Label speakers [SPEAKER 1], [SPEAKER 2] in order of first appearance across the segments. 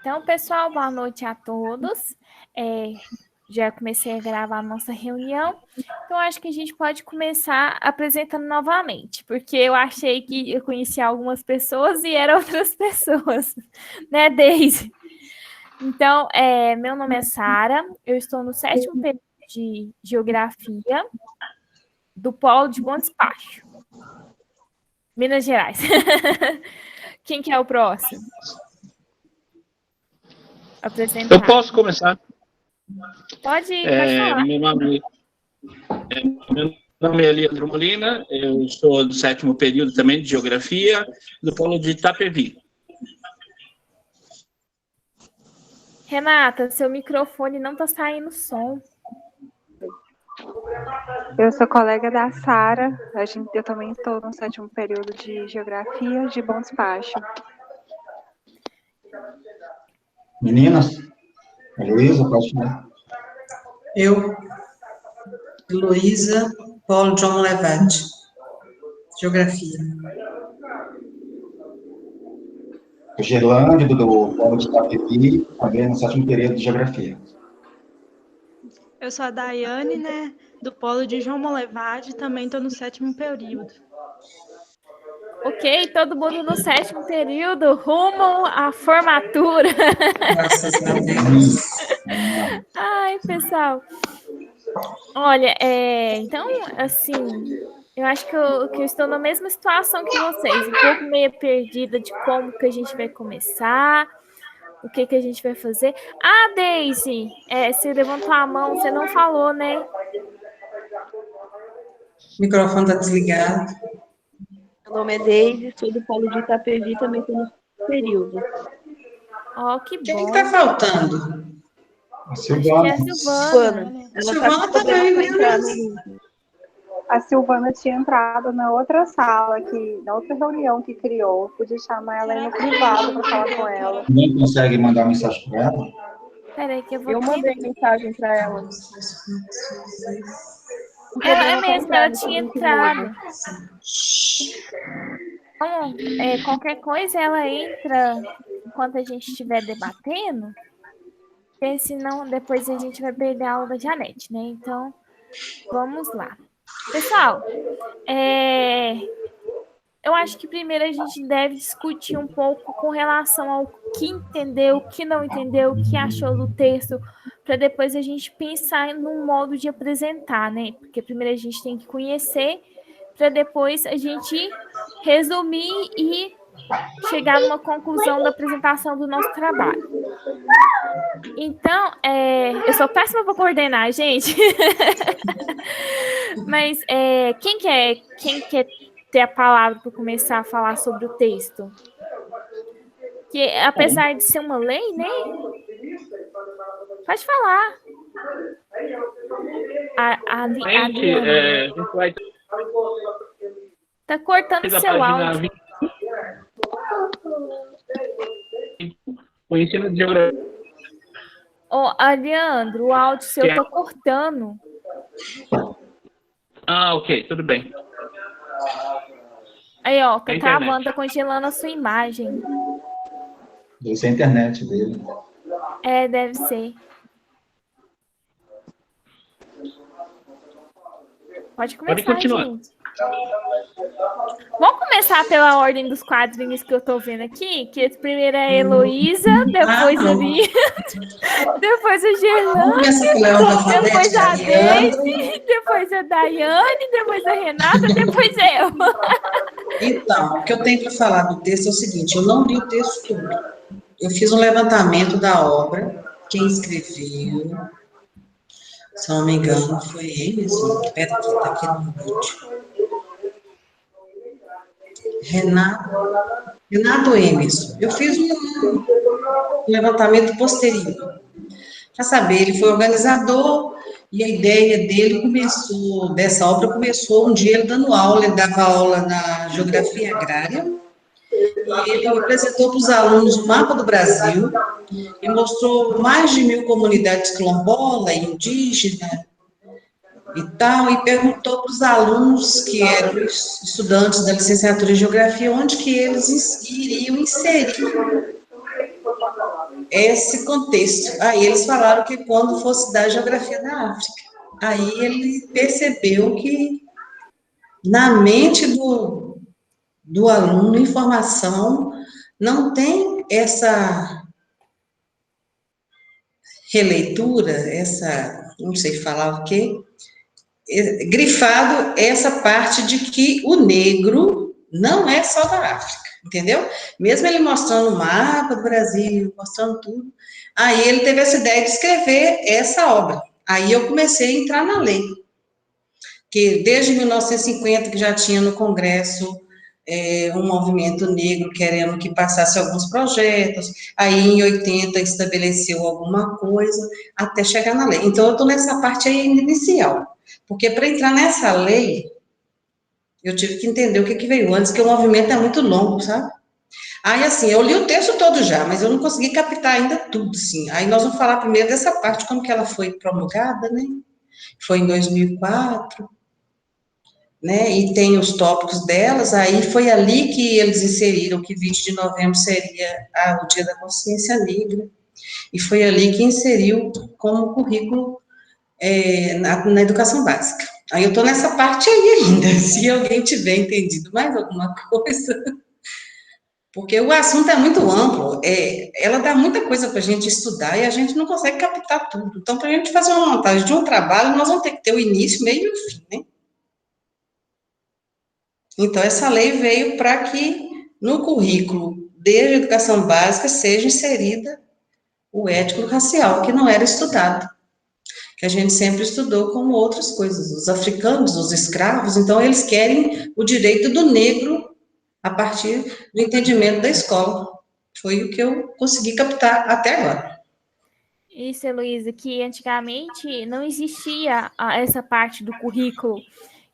[SPEAKER 1] Então, pessoal, boa noite a todos. Já comecei a gravar a nossa reunião, então acho que a gente pode começar apresentando novamente, porque eu achei que eu conhecia algumas pessoas e eram outras pessoas, né, Deise? Então, meu nome é Sara, eu estou no 7º período de Geografia do Polo de Bom Despacho, Minas Gerais. Quem que é o próximo? Apresentar.
[SPEAKER 2] Eu posso começar.
[SPEAKER 1] Pode falar.
[SPEAKER 2] Meu nome é Leandro Molina, eu sou do 7º período também de Geografia, do Polo de Itapevi.
[SPEAKER 1] Renata, seu microfone não está saindo som.
[SPEAKER 3] Eu sou colega da Sara, eu também estou no 7º período de Geografia de Bom Despacho.
[SPEAKER 4] Meninas, a Luísa, pode falar.
[SPEAKER 5] Eu, Luísa, Polo John Levante, Geografia.
[SPEAKER 4] Gerlândia, do Polo de Itapevi, também no 7º período de Geografia.
[SPEAKER 6] Eu sou a Daiane, né, do Polo de João Molevade, também estou no 7º período.
[SPEAKER 1] Ok, todo mundo no 7º período, rumo à formatura.
[SPEAKER 5] Graças a Deus.
[SPEAKER 1] Ai, pessoal. Olha, então, assim, eu acho que eu estou na mesma situação que vocês, um pouco meio perdida de como que a gente vai começar, o que a gente vai fazer. Ah, Deise, você levantou a mão, você não falou, né?
[SPEAKER 5] O microfone está desligado.
[SPEAKER 7] Meu nome é Deise, sou do Polo de Itapevi, também estou no período.
[SPEAKER 1] Ó, que bom.
[SPEAKER 5] Quem está faltando?
[SPEAKER 4] A Silvana.
[SPEAKER 1] Acho que é a Silvana.
[SPEAKER 7] Ela
[SPEAKER 5] Silvana
[SPEAKER 7] tá
[SPEAKER 5] também,
[SPEAKER 7] com entrar
[SPEAKER 5] mesmo.
[SPEAKER 3] A Silvana tinha entrado na outra sala, na outra reunião que criou. Podia chamar ela aí no privado para falar com ela.
[SPEAKER 4] Ninguém consegue mandar mensagem para ela?
[SPEAKER 1] Peraí que eu vou...
[SPEAKER 7] Eu mandei mensagem para ela.
[SPEAKER 1] Ela mesmo, ela tinha entrado. Então, qualquer coisa ela entra enquanto a gente estiver debatendo, porque senão depois a gente vai perder a aula da Janete, né? Então, vamos lá. Pessoal, eu acho que primeiro a gente deve discutir um pouco com relação ao que entendeu, o que não entendeu, o que achou do texto, para depois a gente pensar num modo de apresentar, né? Porque primeiro a gente tem que conhecer, para depois a gente resumir e chegar numa conclusão da apresentação do nosso trabalho. Então, eu sou péssima para coordenar, gente. Mas quem quer ter a palavra para começar a falar sobre o texto? Que apesar de ser uma lei, né? Pode falar.
[SPEAKER 2] A gente vai...
[SPEAKER 1] Tá cortando o seu áudio.
[SPEAKER 2] O ensino de geografia.
[SPEAKER 1] Leandro, o áudio seu tá cortando.
[SPEAKER 2] Ah, ok, tudo bem.
[SPEAKER 1] Aí, ó, tá travando, tá congelando a sua imagem.
[SPEAKER 4] Deve ser a internet dele.
[SPEAKER 1] Deve ser. Pode começar,
[SPEAKER 2] continuar.
[SPEAKER 1] gente. Vamos começar pela ordem dos quadrinhos que eu tô vendo aqui, que primeiro é a Heloísa, depois a Bia, depois a Gerlândia, depois a Deise, depois a Daiane, depois a Renata, depois eu.
[SPEAKER 5] Então, o que eu tenho para falar do texto é o seguinte, eu não li o texto todo. Eu fiz um levantamento da obra, quem escreveu, se não me engano, foi ele, espera que está aqui no vídeo. Renato Emerson. Eu fiz um levantamento posterior. Para saber, ele foi organizador e a ideia dessa obra começou um dia ele dando aula, ele dava aula na Geografia Agrária, e ele apresentou para os alunos o mapa do Brasil, e mostrou mais de 1000 comunidades quilombola, indígena, e tal, e perguntou para os alunos que eram estudantes da licenciatura em Geografia onde que eles iriam inserir esse contexto. Aí eles falaram que quando fosse dar geografia da África, aí ele percebeu que na mente do aluno, informação não tem essa releitura, essa, não sei falar o quê, grifado essa parte de que o negro não é só da África, entendeu? Mesmo ele mostrando o mapa do Brasil, mostrando tudo, aí ele teve essa ideia de escrever essa obra. Aí eu comecei a entrar na lei, que desde 1950 que já tinha no Congresso um movimento negro querendo que passasse alguns projetos, aí em 80 estabeleceu alguma coisa, até chegar na lei. Então, eu estou nessa parte aí inicial, porque para entrar nessa lei, eu tive que entender o que veio antes, que o movimento é muito longo, sabe? Aí, assim, eu li o texto todo já, mas eu não consegui captar ainda tudo, sim. Aí nós vamos falar primeiro dessa parte, como que ela foi promulgada, né? Foi em 2004, né, e tem os tópicos delas, aí foi ali que eles inseriram que 20 de novembro seria o Dia da Consciência Negra, e foi ali que inseriu como currículo na educação básica. Aí eu estou nessa parte aí ainda, se alguém tiver entendido mais alguma coisa, porque o assunto é muito amplo, ela dá muita coisa para a gente estudar e a gente não consegue captar tudo. Então, para a gente fazer uma montagem de um trabalho, nós vamos ter que ter o início, meio e o fim, né? Então, essa lei veio para que no currículo de educação básica seja inserida o étnico-racial, que não era estudado, que a gente sempre estudou como outras coisas. Os africanos, os escravos, então eles querem o direito do negro a partir do entendimento da escola. Foi o que eu consegui captar até agora.
[SPEAKER 1] Isso, Heloísa, que antigamente não existia essa parte do currículo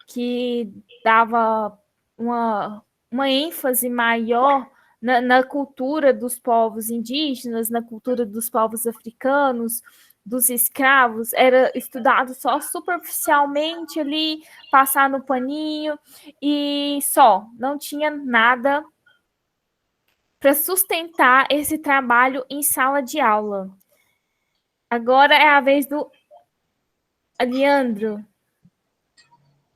[SPEAKER 1] que dava uma ênfase maior na cultura dos povos indígenas, na cultura dos povos africanos, dos escravos, era estudado só superficialmente ali, passar no paninho e só, não tinha nada para sustentar esse trabalho em sala de aula. Agora é a vez do Leandro.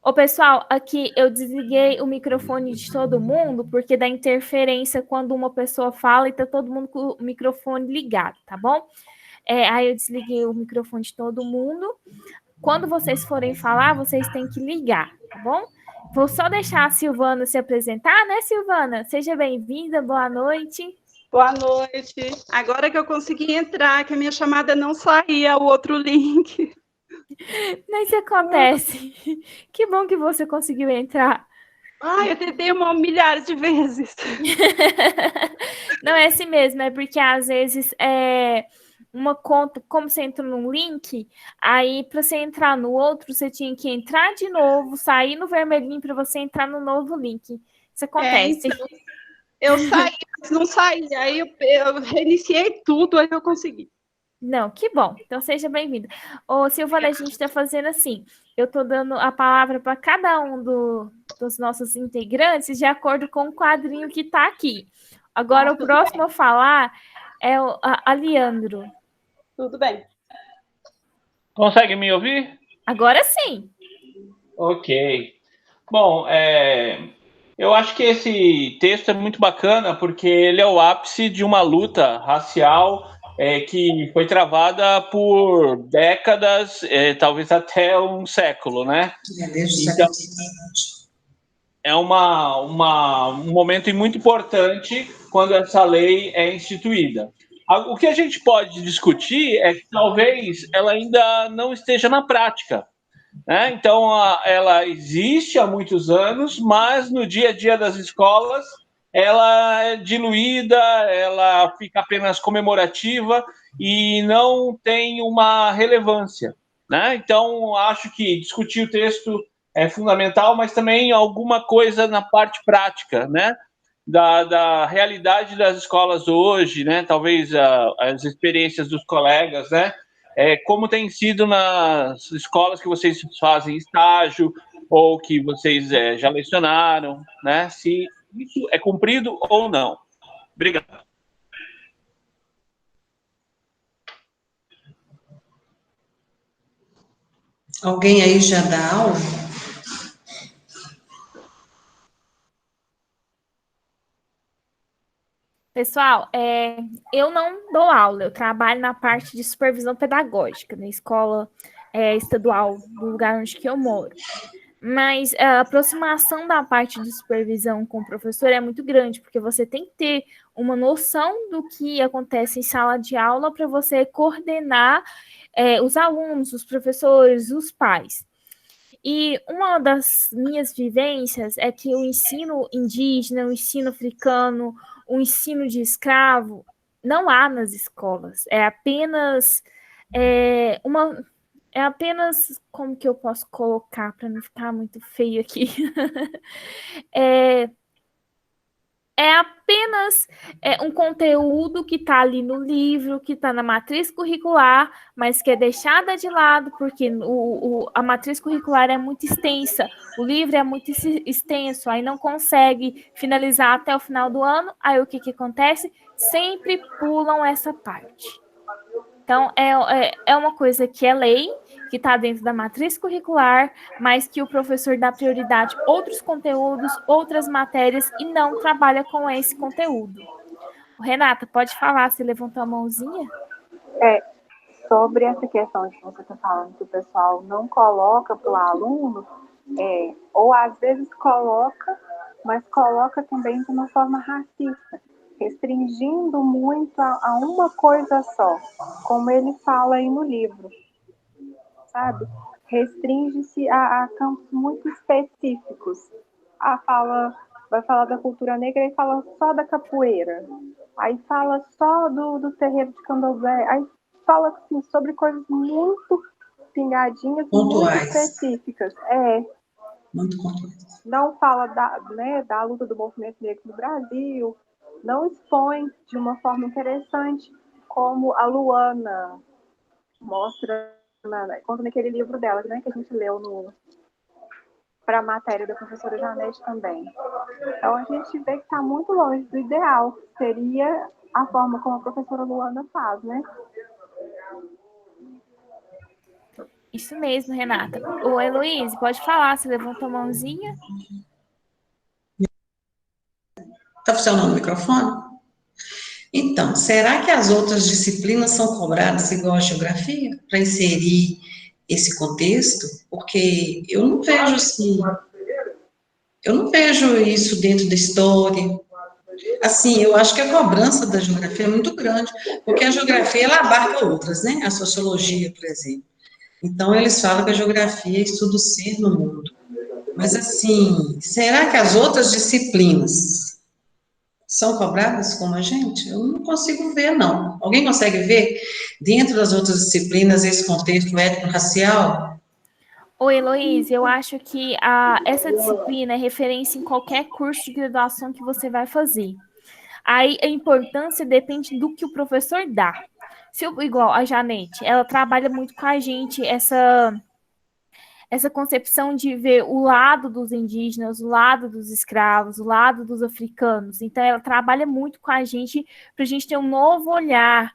[SPEAKER 1] Ô, pessoal, aqui eu desliguei o microfone de todo mundo, porque dá interferência quando uma pessoa fala e tá todo mundo com o microfone ligado, tá bom? Aí eu desliguei o microfone de todo mundo. Quando vocês forem falar, vocês têm que ligar, tá bom? Vou só deixar a Silvana se apresentar, né, Silvana? Seja bem-vinda, boa noite.
[SPEAKER 8] Boa noite. Agora que eu consegui entrar, que a minha chamada não saía, o outro link.
[SPEAKER 1] Mas isso acontece. Que bom que você conseguiu entrar.
[SPEAKER 8] Eu tentei milhares de vezes.
[SPEAKER 1] Não é assim mesmo, é porque às vezes uma conta, como você entrou num link, aí para você entrar no outro, você tinha que entrar de novo, sair no vermelhinho para você entrar no novo link. Isso acontece.
[SPEAKER 8] Então, eu saí, mas não saí. Aí eu reiniciei tudo, aí eu consegui.
[SPEAKER 1] Não, que bom. Então, seja bem-vindo. Ô, Silvana, a gente está fazendo assim. Eu estou dando a palavra para cada um dos nossos integrantes de acordo com o quadrinho que está aqui. Agora, o próximo a falar é o Leandro.
[SPEAKER 8] Tudo bem.
[SPEAKER 2] Consegue me ouvir?
[SPEAKER 1] Agora sim.
[SPEAKER 2] Ok. Bom, eu acho que esse texto é muito bacana porque ele é o ápice de uma luta racial que foi travada por décadas, talvez até um século, né? Então, é um momento muito importante quando essa lei é instituída. O que a gente pode discutir é que talvez ela ainda não esteja na prática, né? Então, ela existe há muitos anos, mas no dia a dia das escolas ela é diluída, ela fica apenas comemorativa e não tem uma relevância, né? Então, acho que discutir o texto é fundamental, mas também alguma coisa na parte prática, né? Da realidade das escolas hoje, né? Talvez as experiências dos colegas, né? Como tem sido nas escolas que vocês fazem estágio ou que vocês já lecionaram, né? Se isso é cumprido ou não. Obrigado.
[SPEAKER 5] Alguém aí já dá aula?
[SPEAKER 1] Pessoal, eu não dou aula, eu trabalho na parte de supervisão pedagógica na escola estadual do lugar onde que eu moro. Mas a aproximação da parte de supervisão com o professor é muito grande, porque você tem que ter uma noção do que acontece em sala de aula para você coordenar os alunos, os professores, os pais. E uma das minhas vivências é que o ensino indígena, o ensino africano, o ensino de escravo não há nas escolas. É apenas como que eu posso colocar para não ficar muito feio aqui. É apenas um conteúdo que está ali no livro, que está na matriz curricular, mas que é deixada de lado, porque a matriz curricular é muito extensa, o livro é muito extenso, aí não consegue finalizar até o final do ano, aí o que acontece? Sempre pulam essa parte. Então, é uma coisa que é lei, que está dentro da matriz curricular, mas que o professor dá prioridade a outros conteúdos, outras matérias, e não trabalha com esse conteúdo. Renata, pode falar, você levantou a mãozinha?
[SPEAKER 3] Sobre essa questão de que você está falando que o pessoal não coloca para o aluno, ou às vezes coloca, mas coloca também de uma forma racista, restringindo muito a uma coisa só, como ele fala aí no livro, sabe? Restringe-se a campos muito específicos. Vai falar da cultura negra e fala só da capoeira, aí fala só do terreiro de candomblé, aí fala assim, sobre coisas muito pingadinhas,
[SPEAKER 5] Pontuais.
[SPEAKER 3] muito específicas.
[SPEAKER 5] Muito pontuais.
[SPEAKER 3] Não fala da luta do movimento negro no Brasil, não expõe de uma forma interessante, como a Luana mostra, conta naquele livro dela, né, que a gente leu para a matéria da professora Janete também. Então, a gente vê que está muito longe do ideal, seria a forma como a professora Luana faz, né?
[SPEAKER 1] Isso mesmo, Renata. Ô, Heloíse, pode falar, você levantou a mãozinha?
[SPEAKER 5] Está funcionando o microfone? Então, será que as outras disciplinas são cobradas igual a geografia, para inserir esse contexto? Porque eu não vejo assim, eu não vejo isso dentro da história. Assim, eu acho que a cobrança da geografia é muito grande, porque a geografia, ela abarca outras, né? A sociologia, por exemplo. Então, eles falam que a geografia estuda o ser no mundo. Mas, assim, será que as outras disciplinas são cobradas como a gente? Eu não consigo ver, não. Alguém consegue ver, dentro das outras disciplinas, esse contexto étnico-racial?
[SPEAKER 1] Ô, Heloíse, eu acho que essa disciplina é referência em qualquer curso de graduação que você vai fazer. Aí a importância depende do que o professor dá. Igual a Janete, ela trabalha muito com a gente essa concepção de ver o lado dos indígenas, o lado dos escravos, o lado dos africanos. Então, ela trabalha muito com a gente para a gente ter um novo olhar.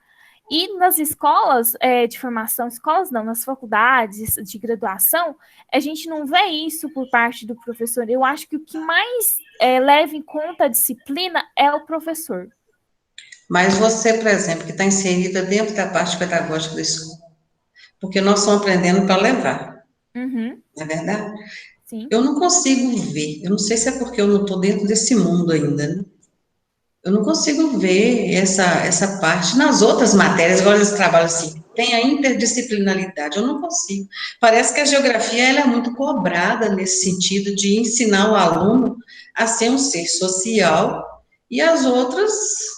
[SPEAKER 1] E nas escolas de formação, escolas não, nas faculdades de graduação, a gente não vê isso por parte do professor. Eu acho que o que mais leva em conta a disciplina é o professor.
[SPEAKER 5] Mas você, por exemplo, que está inserida dentro da parte pedagógica da escola, porque nós estamos aprendendo para levar,
[SPEAKER 1] Uhum.
[SPEAKER 5] não é verdade?
[SPEAKER 1] Sim.
[SPEAKER 5] Eu não consigo ver, eu não sei se é porque eu não estou dentro desse mundo ainda, né? Eu não consigo ver essa parte nas outras matérias, agora eles trabalham assim, tem a interdisciplinaridade, eu não consigo. Parece que a geografia ela é muito cobrada nesse sentido de ensinar o aluno a ser um ser social e as outras...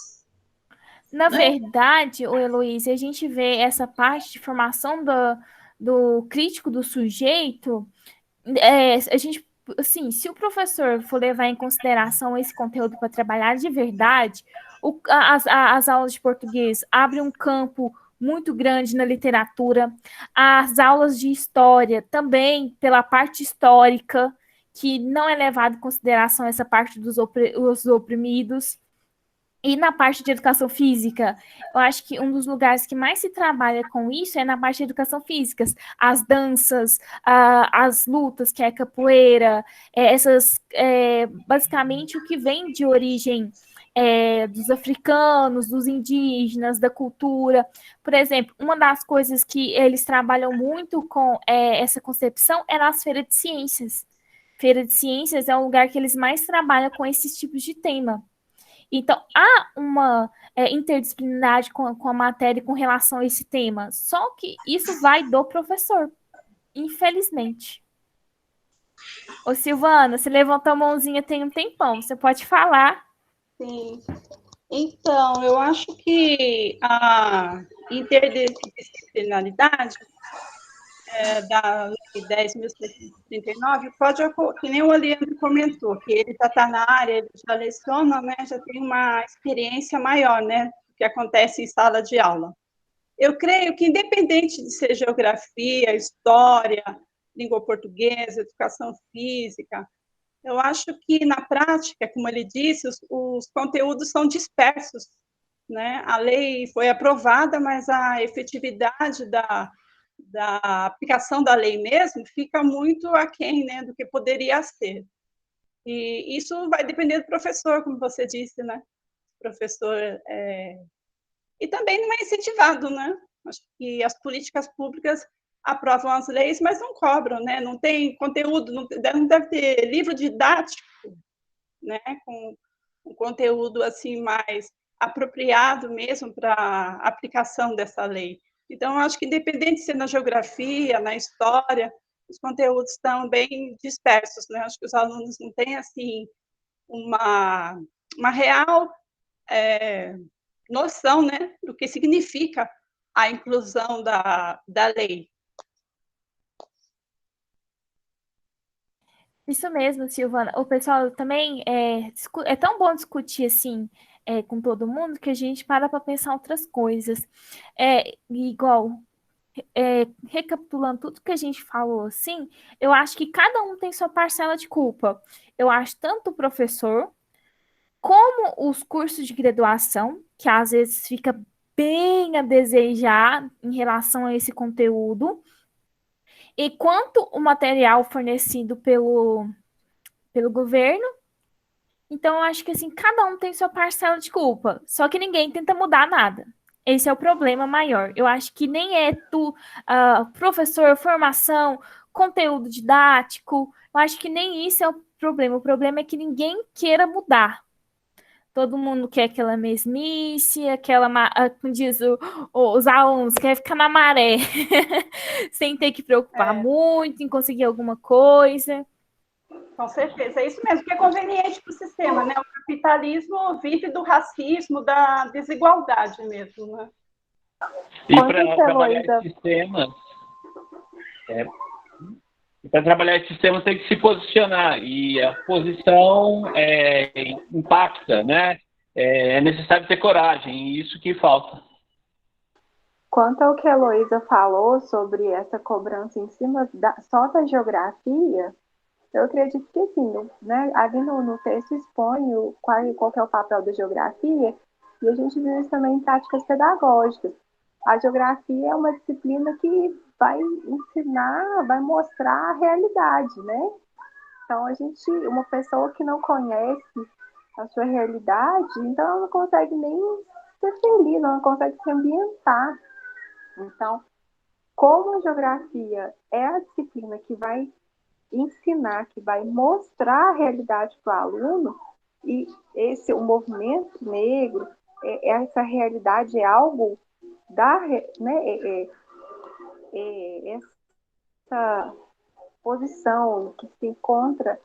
[SPEAKER 1] Na verdade, o Heloísa, a gente vê essa parte de formação do crítico do sujeito, a gente, assim, se o professor for levar em consideração esse conteúdo para trabalhar de verdade, as aulas de português abrem um campo muito grande na literatura, as aulas de história também, pela parte histórica, que não é levado em consideração essa parte dos oprimidos. E na parte de educação física, eu acho que um dos lugares que mais se trabalha com isso é na parte de educação física. As danças, as lutas, que é a capoeira, basicamente o que vem de origem dos africanos, dos indígenas, da cultura. Por exemplo, uma das coisas que eles trabalham muito com essa concepção é nas feiras de ciências. Feira de ciências é um lugar que eles mais trabalham com esses tipos de tema. Então, há uma interdisciplinaridade com a matéria com relação a esse tema. Só que isso vai do professor, infelizmente. Ô, Silvana, você levantou a mãozinha tem um tempão. Você pode falar.
[SPEAKER 8] Sim. Então, eu acho que a interdisciplinaridade da Lei 10.739 pode ocorrer, que nem o Leandro comentou, que ele já está na área, ele já leciona, né, já tem uma experiência maior, né, do que acontece em sala de aula. Eu creio que, independente de ser geografia, história, língua portuguesa, educação física, eu acho que, na prática, como ele disse, os conteúdos são dispersos, né? A lei foi aprovada, mas a efetividade da aplicação da lei mesmo fica muito aquém, né, do que poderia ser. E isso vai depender do professor, como você disse, né? O professor e também não é incentivado, né? Acho que as políticas públicas aprovam as leis, mas não cobram, né? Não tem conteúdo, não deve ter livro didático, né? Com um conteúdo assim mais apropriado mesmo para a aplicação dessa lei. Então, acho que independente de ser na geografia, na história, os conteúdos estão bem dispersos, né? Acho que os alunos não têm assim uma real noção, né, do que significa a inclusão da lei.
[SPEAKER 1] Isso mesmo, Silvana. O pessoal também é tão bom discutir assim com todo mundo que a gente para pensar outras coisas. Igual, recapitulando tudo que a gente falou, assim, eu acho que cada um tem sua parcela de culpa. Eu acho tanto o professor como os cursos de graduação, que às vezes fica bem a desejar em relação a esse conteúdo, e quanto o material fornecido pelo governo. Então, eu acho que assim, cada um tem sua parcela de culpa, só que ninguém tenta mudar nada. Esse é o problema maior. Eu acho que nem é professor, formação, conteúdo didático. Eu acho que nem isso é o problema. O problema é que ninguém queira mudar. Todo mundo quer aquela mesmice, como diz os alunos, quer ficar na maré, sem ter que preocupar muito em conseguir alguma coisa.
[SPEAKER 8] Com certeza, é isso mesmo, que é conveniente para o sistema, né? O capitalismo vive do racismo, da desigualdade mesmo, né?
[SPEAKER 2] E para trabalhar esses sistemas tem que se posicionar, e a posição impacta, né? É necessário ter coragem, e isso que falta.
[SPEAKER 3] Quanto ao que a Heloísa falou sobre essa cobrança em cima só da geografia, eu acredito que sim, né? Ali no texto expõe qual que é o papel da geografia, e a gente viu isso também em práticas pedagógicas. A geografia é uma disciplina que vai ensinar, vai mostrar a realidade, né? Então, uma pessoa que não conhece a sua realidade, então ela não consegue nem ser feliz, não consegue se ambientar. Então, como a geografia é a disciplina que vai ensinar, que vai mostrar a realidade para o aluno, e o movimento negro, essa realidade é algo né, essa posição que se encontra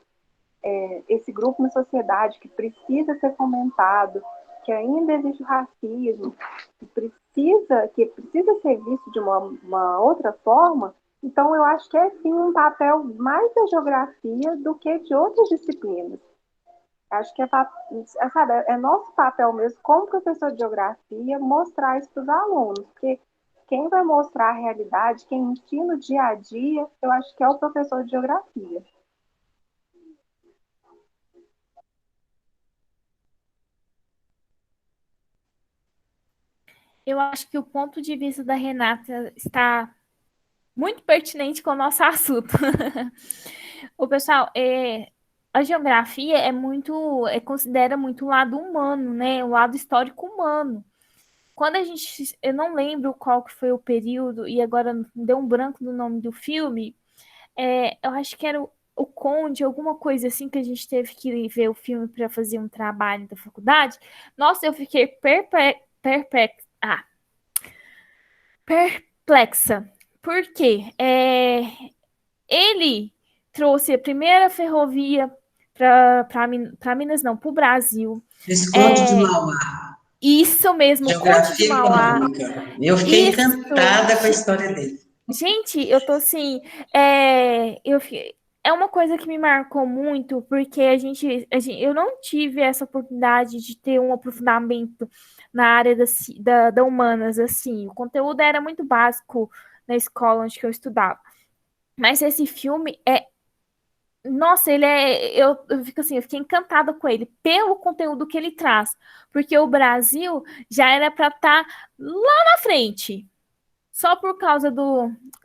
[SPEAKER 3] esse grupo na sociedade que precisa ser fomentado, que ainda existe o racismo, que precisa ser visto de uma outra forma. Então, eu acho que é sim um papel mais da geografia do que de outras disciplinas. Acho que é nosso papel mesmo, como professor de geografia, mostrar isso para os alunos, porque quem vai mostrar a realidade, quem ensina o dia a dia, eu acho que é o professor de geografia.
[SPEAKER 1] Eu acho que o ponto de vista da Renata está muito pertinente com o nosso assunto. O pessoal, a geografia considera muito o lado humano, né? O lado histórico humano. Quando eu não lembro qual que foi o período, e agora me deu um branco no nome do filme, eu acho que era o Conde, alguma coisa assim, que a gente teve que ver o filme para fazer um trabalho da faculdade. Nossa, eu fiquei perplexa. Por quê? Ele trouxe a primeira ferrovia para Minas, não, para o Brasil.
[SPEAKER 5] Visconde de Mauá.
[SPEAKER 1] Isso mesmo, Conde de
[SPEAKER 5] Geografia
[SPEAKER 1] Mauá.
[SPEAKER 5] econômica. Eu fiquei encantada com a história dele.
[SPEAKER 1] Gente, eu tô assim, é uma coisa que me marcou muito, porque eu não tive essa oportunidade de ter um aprofundamento na área da humanas, assim, o conteúdo era muito básico na escola onde que eu estudava, mas esse filme nossa, eu fico assim, eu fiquei encantada com ele, pelo conteúdo que ele traz, porque o Brasil já era para estar lá na frente, só por causa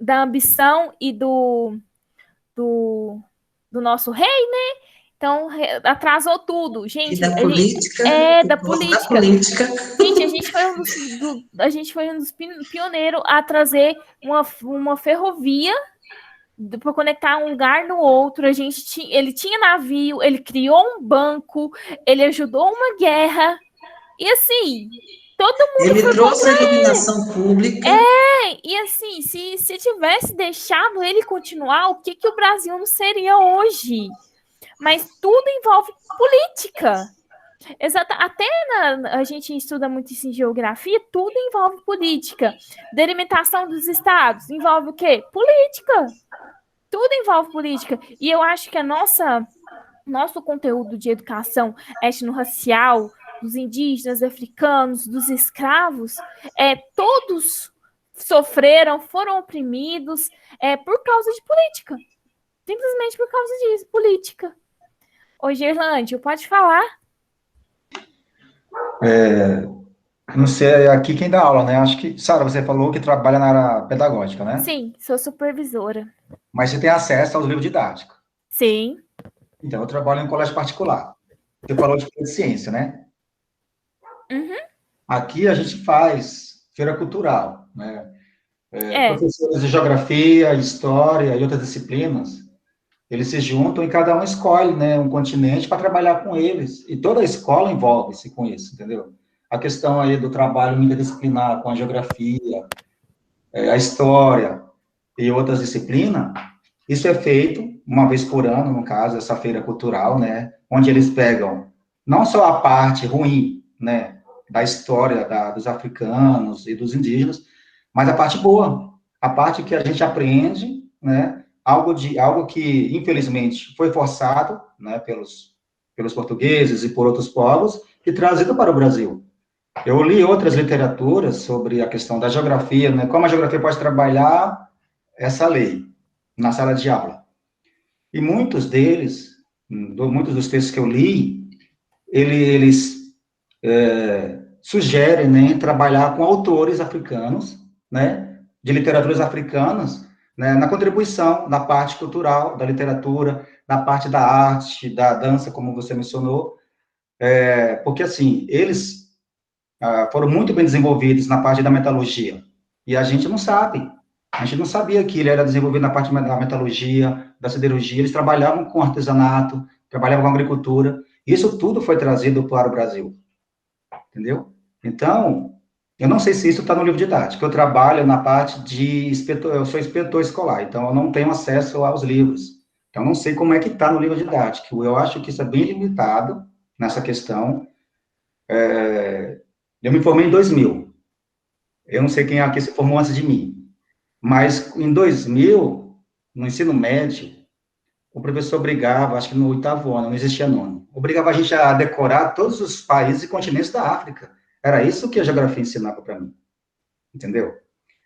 [SPEAKER 1] da ambição e do nosso rei, né? Então, atrasou tudo. Gente,
[SPEAKER 5] E da política.
[SPEAKER 1] da política. Gente, a gente foi um dos pioneiros a trazer uma ferrovia para conectar um lugar no outro. Ele tinha navio, ele criou um banco, ele ajudou uma guerra. E assim, todo mundo
[SPEAKER 5] ele trouxe a iluminação pública.
[SPEAKER 1] E assim, se tivesse deixado ele continuar, o que o Brasil não seria hoje? Mas tudo envolve política. Exato. Até a gente estuda muito isso em geografia, tudo envolve política. Delimitação dos estados envolve o quê? Política. Tudo envolve política. E eu acho que nosso conteúdo de educação étnico-racial, dos indígenas, africanos, dos escravos, todos sofreram, foram oprimidos por causa de política. Simplesmente por causa disso, política. Ô, Gerlândio, pode falar?
[SPEAKER 4] Não sei aqui quem dá aula, né? Acho que, Sara, você falou que trabalha na área pedagógica, né?
[SPEAKER 1] Sim, sou supervisora.
[SPEAKER 4] Mas você tem acesso aos livros didáticos.
[SPEAKER 1] Sim.
[SPEAKER 4] Então, eu trabalho em colégio particular. Você falou de ciência, né?
[SPEAKER 1] Uhum.
[SPEAKER 4] Aqui a gente faz feira cultural, né? Professores de geografia, história e outras disciplinas, eles se juntam e cada um escolhe, né, um continente para trabalhar com eles. E toda a escola envolve-se com isso, entendeu? A questão aí do trabalho interdisciplinar com a geografia, a história e outras disciplinas, isso é feito uma vez por ano, no caso, essa feira cultural, né, onde eles pegam não só a parte ruim, né, da história dos africanos e dos indígenas, mas a parte boa, a parte que a gente aprende, né, algo que, infelizmente, foi forçado, né, pelos portugueses e por outros povos, e trazido para o Brasil. Eu li outras literaturas sobre a questão da geografia, né, como a geografia pode trabalhar essa lei na sala de aula. E muitos dos textos que eu li, eles sugerem, né, trabalhar com autores africanos, né, de literaturas africanas, né, na contribuição da parte cultural, da literatura, da parte da arte, da dança, como você mencionou, porque, assim, eles foram muito bem desenvolvidos na parte da metalurgia, e a gente não sabe. A gente não sabia que ele era desenvolvido na parte da metalurgia, da siderurgia, eles trabalhavam com artesanato, trabalhavam com agricultura, isso tudo foi trazido para o Brasil, entendeu? Então, eu não sei se isso está no livro didático, eu trabalho na parte de inspetor, eu sou inspetor escolar, então eu não tenho acesso aos livros, então eu não sei como é que está no livro didático, eu acho que isso é bem limitado nessa questão. Eu me formei em 2000, eu não sei quem aqui se formou antes de mim, mas em 2000, no ensino médio, o professor obrigava, acho que no 8º ano, não existia nono, obrigava a gente a decorar todos os países e continentes da África. Era isso que a geografia ensinava para mim, entendeu?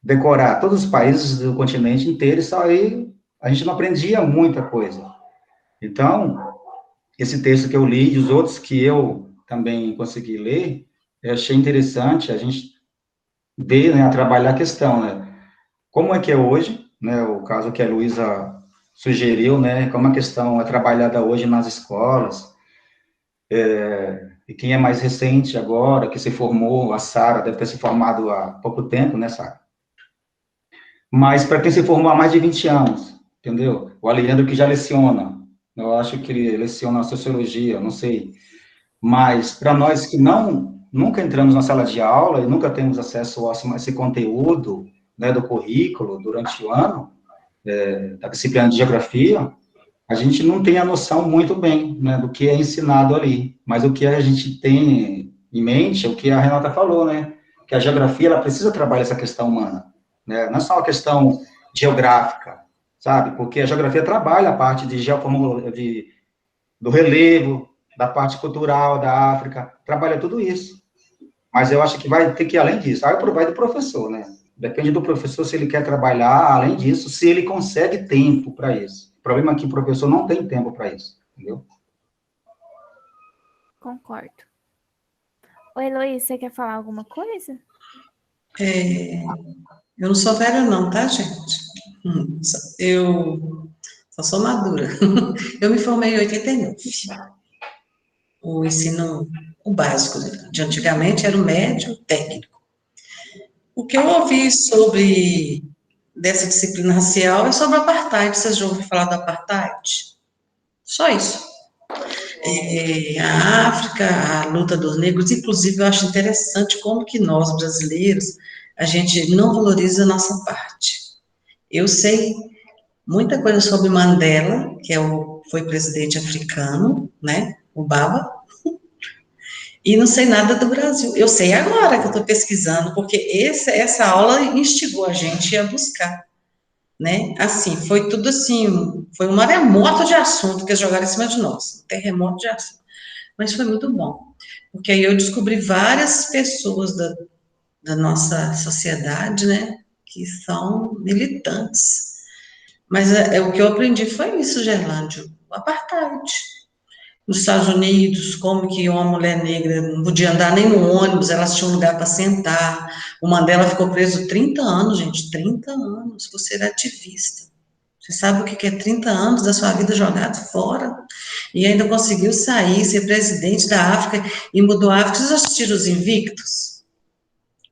[SPEAKER 4] Decorar todos os países do continente inteiro, e só aí a gente não aprendia muita coisa. Então, esse texto que eu li e os outros que eu também consegui ler, eu achei interessante a gente ver, né, a trabalhar a questão, né? Como é que é hoje, né, o caso que a Luísa sugeriu, né, como a questão é trabalhada hoje nas escolas, e quem é mais recente agora, que se formou, a Sara, deve ter se formado há pouco tempo, né, Sara? Mas para quem se formou há mais de 20 anos, entendeu? O Alejandro que já leciona, eu acho que ele leciona sociologia, não sei. Mas para nós que nunca entramos na sala de aula e nunca temos acesso a esse conteúdo, né, do currículo durante o ano, da disciplina de geografia, a gente não tem a noção muito bem, né, do que é ensinado ali. Mas o que a gente tem em mente é o que a Renata falou, né, que a geografia ela precisa trabalhar essa questão humana, né, não é só uma questão geográfica, sabe? Porque a geografia trabalha a parte de do relevo, da parte cultural da África, trabalha tudo isso. Mas eu acho que vai ter que ir além disso. Aí vai do professor, né? Depende do professor se ele quer trabalhar além disso, se ele consegue tempo para isso. O problema é que o professor não tem tempo para isso, entendeu?
[SPEAKER 1] Concordo. Oi, Heloísa, você quer falar alguma coisa?
[SPEAKER 5] Eu não sou velha não, tá, gente? Eu só sou madura. Eu me formei em 89. O ensino, o básico de antigamente era o médio técnico. O que eu ouvi sobre dessa disciplina racial é sobre o apartheid. Vocês já ouviram falar do apartheid? Só isso. A África, a luta dos negros, inclusive eu acho interessante como que nós, brasileiros, a gente não valoriza a nossa parte. Eu sei muita coisa sobre Mandela, que foi presidente africano, né, o Baba, e não sei nada do Brasil. Eu sei agora que eu estou pesquisando, porque essa aula instigou a gente a buscar, né? Assim, foi tudo assim, foi um maremoto de assunto que eles jogaram em cima de nós, um terremoto de assunto. Mas foi muito bom, porque aí eu descobri várias pessoas da nossa sociedade, né, que são militantes. Mas o que eu aprendi foi isso, Gerlândio, o apartheid. Nos Estados Unidos, como que uma mulher negra não podia andar nem no ônibus, elas tinham lugar para sentar. O Mandela ficou preso 30 anos, gente, 30 anos, por ser ativista. Você sabe o que é 30 anos da sua vida jogado fora? E ainda conseguiu sair, ser presidente da África, e mudou a África. Vocês assistiram Os Invictos?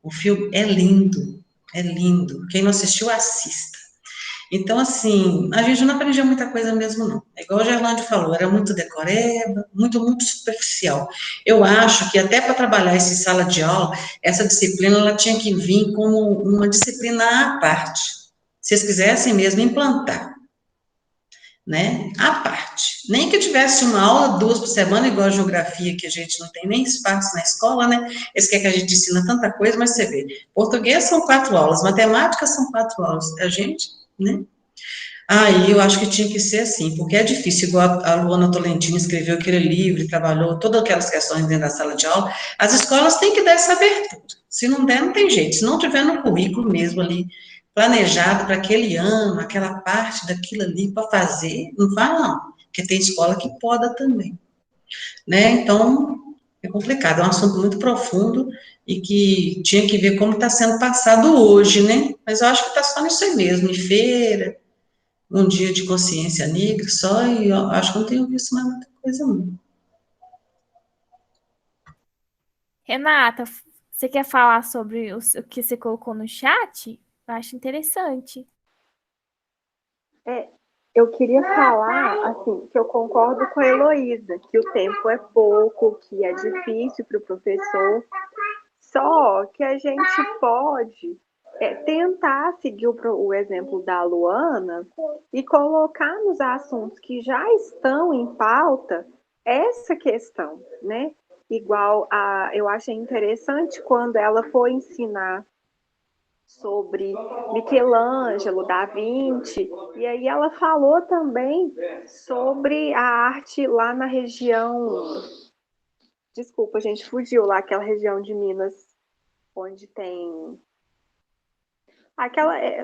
[SPEAKER 5] O filme é lindo, é lindo. Quem não assistiu, assista. Então, assim, a gente não aprendia muita coisa mesmo, não. É igual o Gerlândio falou, era muito decoreba, muito, muito superficial. Eu acho que até para trabalhar essa sala de aula, essa disciplina, ela tinha que vir como uma disciplina à parte. Se vocês quisessem mesmo implantar, né, à parte. Nem que tivesse uma aula, 2 por semana, igual a geografia, que a gente não tem nem espaço na escola, né, eles querem que a gente ensina tanta coisa, mas você vê, português são 4 aulas, matemática são 4 aulas, a gente, né, aí eu acho que tinha que ser assim, porque é difícil, igual a Luana Tolentino escreveu aquele livro, trabalhou todas aquelas questões dentro da sala de aula, as escolas têm que dar essa abertura, se não der, não tem jeito, se não tiver no currículo mesmo ali, planejado para aquele ano, aquela parte daquilo ali para fazer, não fala não, porque tem escola que poda também, né, então é complicado, é um assunto muito profundo e que tinha que ver como está sendo passado hoje, né, mas eu acho que está só nisso aí mesmo, em feira, um dia de consciência negra só, e eu acho que não tenho visto mais muita coisa não.
[SPEAKER 1] Renata, você quer falar sobre o que você colocou no chat? Eu acho interessante.
[SPEAKER 3] Eu queria falar, assim, que eu concordo com a Heloísa, que o tempo é pouco, que é difícil para o professor, só que a gente pode tentar seguir o exemplo da Luana e colocar nos assuntos que já estão em pauta essa questão, né? Igual eu achei interessante quando ela foi ensinar sobre Michelangelo, Da Vinci, e aí ela falou também sobre a arte lá na região, desculpa, a gente fugiu lá, aquela região de Minas, onde tem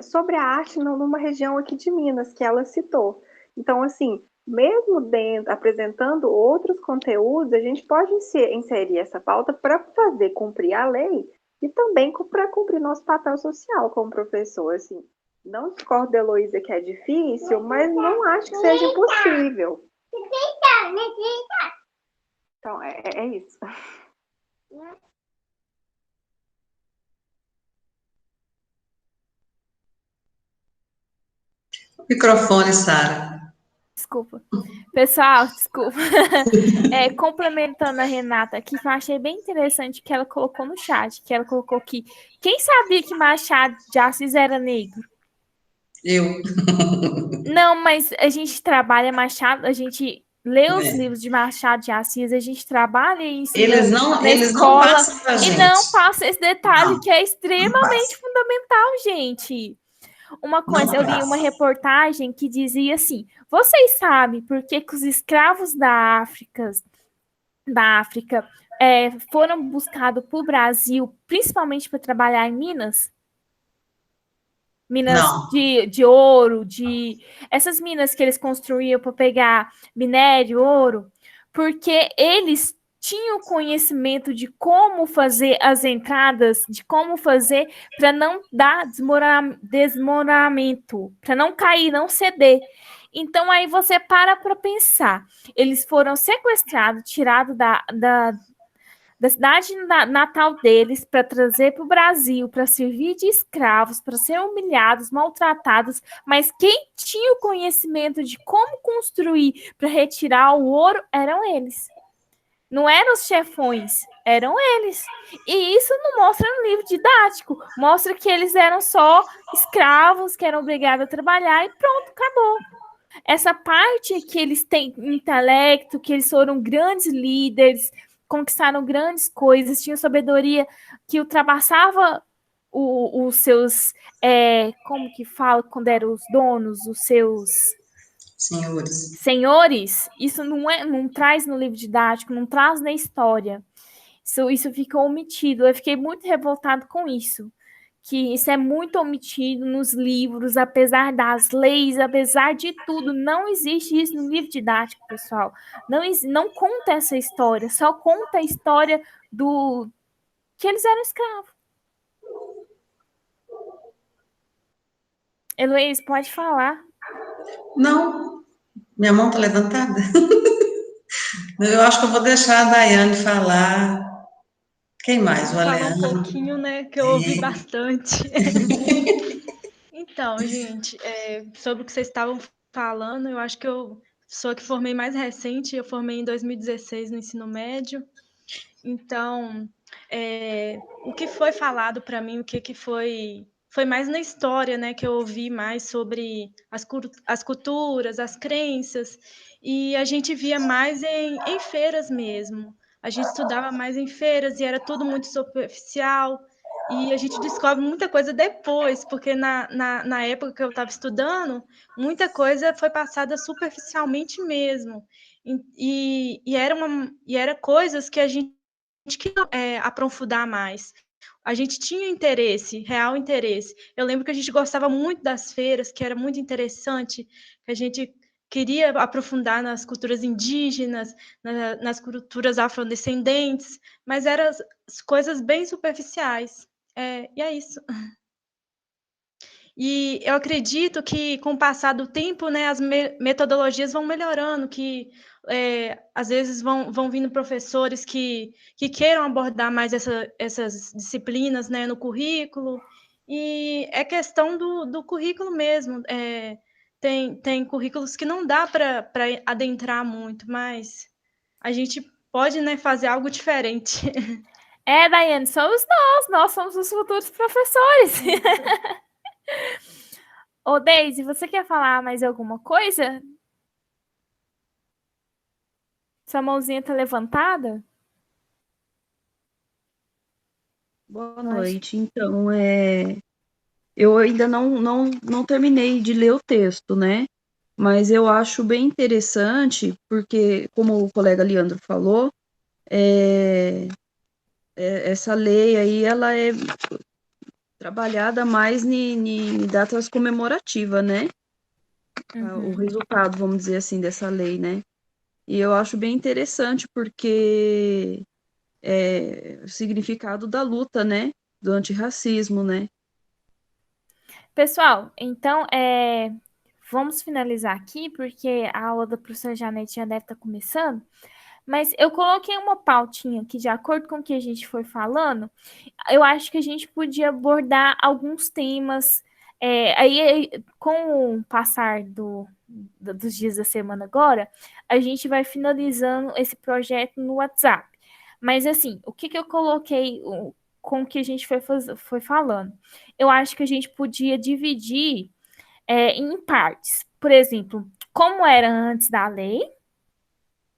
[SPEAKER 3] sobre a arte numa região aqui de Minas, que ela citou. Então, assim, mesmo apresentando outros conteúdos, a gente pode inserir essa pauta para fazer cumprir a lei, e também para cumprir nosso papel social como professor, assim. Não discordo da Heloísa que é difícil, mas não acho que seja impossível. Então, é isso.
[SPEAKER 5] Microfone, Sara.
[SPEAKER 1] Desculpa. Pessoal, desculpa. Complementando a Renata aqui, que eu achei bem interessante que ela colocou no chat, que ela colocou que quem sabia que Machado de Assis era negro?
[SPEAKER 5] Eu.
[SPEAKER 1] Não, mas a gente trabalha Machado, a gente lê os livros de Machado de Assis, a gente trabalha isso
[SPEAKER 5] Eles
[SPEAKER 1] na
[SPEAKER 5] não
[SPEAKER 1] escola
[SPEAKER 5] passam pra
[SPEAKER 1] e
[SPEAKER 5] gente.
[SPEAKER 1] não passa esse detalhe
[SPEAKER 5] Não,
[SPEAKER 1] que é extremamente
[SPEAKER 5] passa.
[SPEAKER 1] fundamental, gente. Uma coisa,
[SPEAKER 5] Não
[SPEAKER 1] eu li uma
[SPEAKER 5] passa.
[SPEAKER 1] reportagem que dizia assim: vocês sabem por que os escravos da África foram buscados para o Brasil, principalmente para trabalhar em Minas? Minas
[SPEAKER 5] Não.
[SPEAKER 1] de ouro, essas minas que eles construíam para pegar minério, ouro, porque eles tinham conhecimento de como fazer as entradas, de como fazer para não dar desmoronamento, para não cair, não ceder. Então aí você para pensar, eles foram sequestrados, tirados da cidade natal deles para trazer para o Brasil, para servir de escravos, para ser humilhados, maltratados, mas quem tinha o conhecimento de como construir para retirar o ouro eram eles. Não eram os chefões, eram eles. E isso não mostra no livro didático, mostra que eles eram só escravos, que eram obrigados a trabalhar e pronto, acabou. Essa parte que eles têm intelecto, que eles foram grandes líderes, conquistaram grandes coisas, tinham sabedoria que ultrapassava os seus, como que fala quando eram os donos, os seus senhores, isso não traz no livro didático, não traz na história. Isso fica omitido. Eu fiquei muito revoltado com isso, que isso é muito omitido nos livros, apesar das leis, apesar de tudo, não existe isso no livro didático, pessoal. Não conta essa história, só conta a história do que eles eram escravos. Heloísa, pode falar.
[SPEAKER 5] Não, minha mão está levantada. Eu acho que eu vou deixar a Daiane falar. Quem mais? O
[SPEAKER 6] Falar um pouquinho, né? Que eu ouvi bastante. Então, gente, sobre o que vocês estavam falando, eu acho que eu sou a que formei mais recente, eu formei em 2016 no ensino médio. Então, o que foi falado para mim, o que foi mais na história, né, que eu ouvi mais sobre as culturas, as crenças, e a gente via mais em feiras mesmo. A gente estudava mais em feiras e era tudo muito superficial, e a gente descobre muita coisa depois, porque na época que eu estava estudando, muita coisa foi passada superficialmente mesmo. E era coisas que a gente queria aprofundar mais. A gente tinha interesse, real interesse. Eu lembro que a gente gostava muito das feiras, que era muito interessante, que a gente queria aprofundar nas culturas indígenas, nas culturas afrodescendentes, mas eram coisas bem superficiais. E é isso. E eu acredito que, com o passar do tempo, né, as metodologias vão melhorando, que às vezes vão vindo professores que queiram abordar mais essas disciplinas, né, no currículo, e é questão do currículo mesmo. Tem currículos que não dá para adentrar muito, mas a gente pode, né, fazer algo diferente.
[SPEAKER 1] Daiane, somos nós somos os futuros professores. Ô, Deise, você quer falar mais alguma coisa? Sua mãozinha tá levantada?
[SPEAKER 7] Boa noite. Então, eu ainda não terminei de ler o texto, né? Mas eu acho bem interessante, porque, como o colega Leandro falou, essa lei aí, ela é trabalhada mais em datas comemorativas, né? O resultado, vamos dizer assim, dessa lei, né? E eu acho bem interessante, porque o significado da luta, né? do antirracismo, né?
[SPEAKER 1] Pessoal, então, vamos finalizar aqui, porque a aula da professora Janete já deve estar começando, mas eu coloquei uma pautinha aqui, de acordo com o que a gente foi falando, eu acho que a gente podia abordar alguns temas, aí com o passar dos dias da semana agora, a gente vai finalizando esse projeto no WhatsApp. Mas, assim, o que eu coloquei com o que a gente foi falando? Eu acho que a gente podia dividir em partes. Por exemplo, como era antes da lei,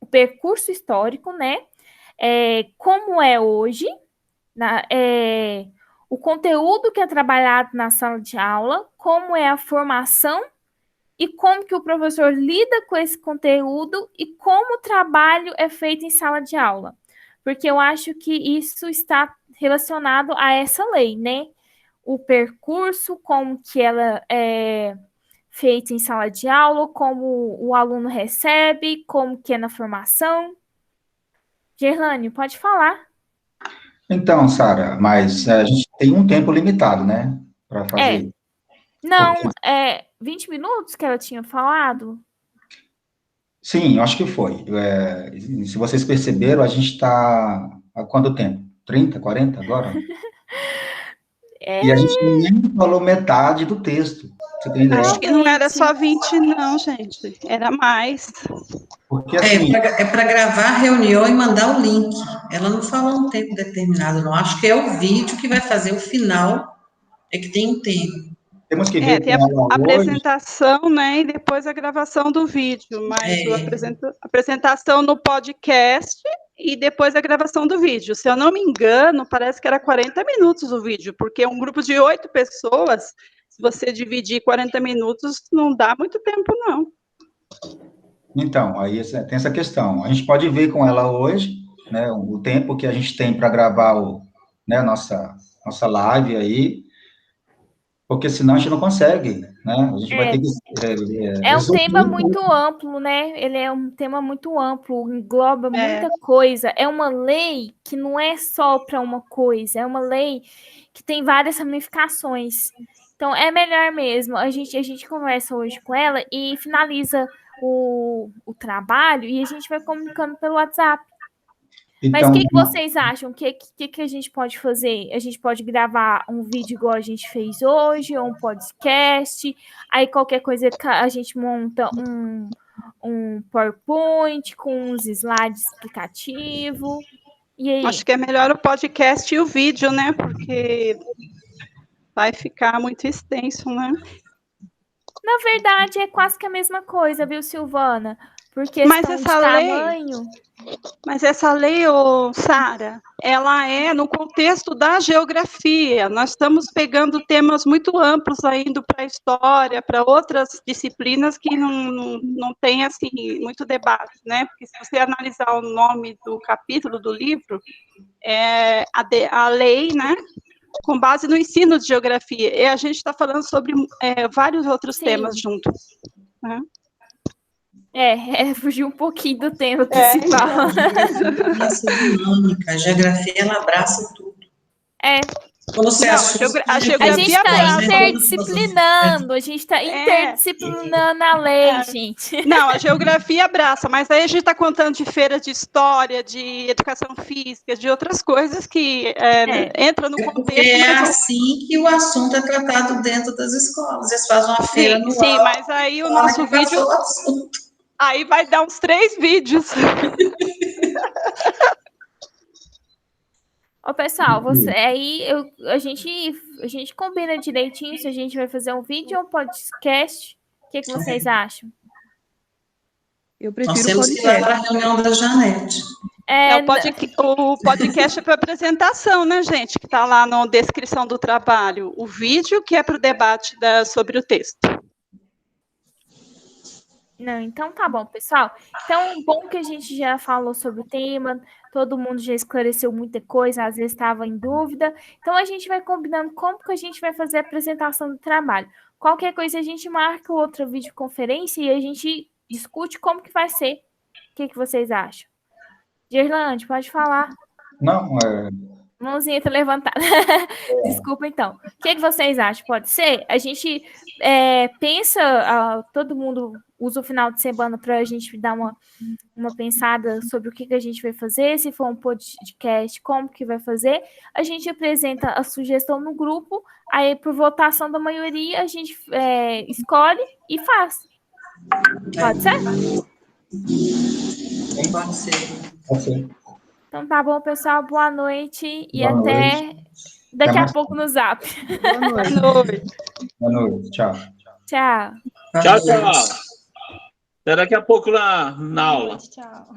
[SPEAKER 1] o percurso histórico, né? Como é hoje, o conteúdo que é trabalhado na sala de aula, como é a formação e como que o professor lida com esse conteúdo e como o trabalho é feito em sala de aula. Porque eu acho que isso está relacionado a essa lei, né? O percurso, como que ela é feita em sala de aula, como o aluno recebe, como que é na formação. Gerlane, pode falar.
[SPEAKER 4] Então, Sara, mas a gente tem um tempo limitado, né, para fazer.
[SPEAKER 1] Não,
[SPEAKER 4] Porque,
[SPEAKER 1] 20 minutos que ela tinha falado?
[SPEAKER 4] sim, eu acho que foi. Se vocês perceberam, a gente está há quanto tempo? 30, 40 agora? E a gente nem falou metade do texto. Você tem ideia?
[SPEAKER 8] Acho que não era só 20, não, gente. Era mais.
[SPEAKER 4] Porque assim.
[SPEAKER 5] É para gravar a reunião e mandar o link. Ela não falou um tempo determinado, não. Acho que é o vídeo que vai fazer o final, é que tem um tempo.
[SPEAKER 4] Temos que ver
[SPEAKER 8] Tem
[SPEAKER 4] com ela
[SPEAKER 8] a
[SPEAKER 4] hoje.
[SPEAKER 8] apresentação, né, e depois a gravação do vídeo, mas a apresentação no podcast e depois a gravação do vídeo. Se eu não me engano, parece que era 40 minutos o vídeo, porque um grupo de 8 pessoas, se você dividir 40 minutos, não dá muito tempo, não.
[SPEAKER 4] Então, aí tem essa questão. A gente pode ver com ela hoje, né, o tempo que a gente tem para gravar né, a nossa live aí, porque senão a gente não consegue, né? A gente vai ter que...
[SPEAKER 1] É um tema muito amplo, né? Ele é um tema muito amplo, engloba muita coisa. É uma lei que não é só para uma coisa, é uma lei que tem várias ramificações. Então, é melhor mesmo. A gente conversa hoje com ela e finaliza o trabalho e a gente vai comunicando pelo WhatsApp. Mas o que vocês acham? O que a gente pode fazer? A gente pode gravar um vídeo igual a gente fez hoje, ou um podcast, aí qualquer coisa a gente monta um PowerPoint com uns slides explicativos. E aí?
[SPEAKER 8] Acho que é melhor o podcast e o vídeo, né? Porque vai ficar muito extenso, né?
[SPEAKER 1] Na verdade, é quase que a mesma coisa, viu, Silvana? Porque
[SPEAKER 8] mas essa lei, Sara, ela é no contexto da geografia. Nós estamos pegando temas muito amplos, indo para a história, para outras disciplinas que não tem assim muito debate, né? Porque se você analisar o nome do capítulo do livro, é a lei, né? Com base no ensino de geografia. E a gente está falando sobre vários outros temas juntos. Né?
[SPEAKER 1] Fugir um pouquinho do tema principal.
[SPEAKER 5] A geografia, ela abraça tudo.
[SPEAKER 1] A gente está interdisciplinando, a gente está interdisciplinando a lei, gente.
[SPEAKER 8] Não, a geografia abraça, mas aí a gente está contando de feira de história, de educação física, de outras coisas que entram no contexto.
[SPEAKER 5] É assim que o assunto é tratado dentro das escolas. Eles fazem uma feira anual.
[SPEAKER 8] Sim, mas aí o nosso vídeo... Aí vai dar uns 3 vídeos.
[SPEAKER 1] Ô, pessoal, a gente combina direitinho se a gente vai fazer um vídeo ou um podcast. O que vocês acham?
[SPEAKER 7] Eu prefiro
[SPEAKER 5] Nós temos que ir lá para a reunião da Janete.
[SPEAKER 8] O podcast é para apresentação, né, gente? Que está lá na descrição do trabalho. O vídeo que é para o debate sobre o texto.
[SPEAKER 1] Não, então tá bom, pessoal. Então, bom que a gente já falou sobre o tema, todo mundo já esclareceu muita coisa, às vezes estava em dúvida. Então, a gente vai combinando como que a gente vai fazer a apresentação do trabalho. Qualquer coisa, a gente marca outra videoconferência e a gente discute como que vai ser. O que vocês acham? Gerlande, pode falar.
[SPEAKER 4] Não,
[SPEAKER 1] Mãozinha tá levantada. Desculpa, então. O que vocês acham? Pode ser? A gente pensa, todo mundo usa o final de semana para a gente dar uma pensada sobre o que a gente vai fazer, se for um podcast, como que vai fazer. A gente apresenta a sugestão no grupo, aí por votação da maioria a gente escolhe e faz. Pode ser?
[SPEAKER 5] Pode ser.
[SPEAKER 4] Pode ser.
[SPEAKER 1] Então tá bom, pessoal. Boa noite e
[SPEAKER 4] Boa
[SPEAKER 1] até
[SPEAKER 4] noite.
[SPEAKER 1] daqui
[SPEAKER 4] Até
[SPEAKER 1] a pouco no Zap.
[SPEAKER 7] Boa noite.
[SPEAKER 4] Boa noite. Tchau.
[SPEAKER 1] Tchau.
[SPEAKER 2] Tchau, tchau. Até daqui a pouco na aula.
[SPEAKER 6] Tchau.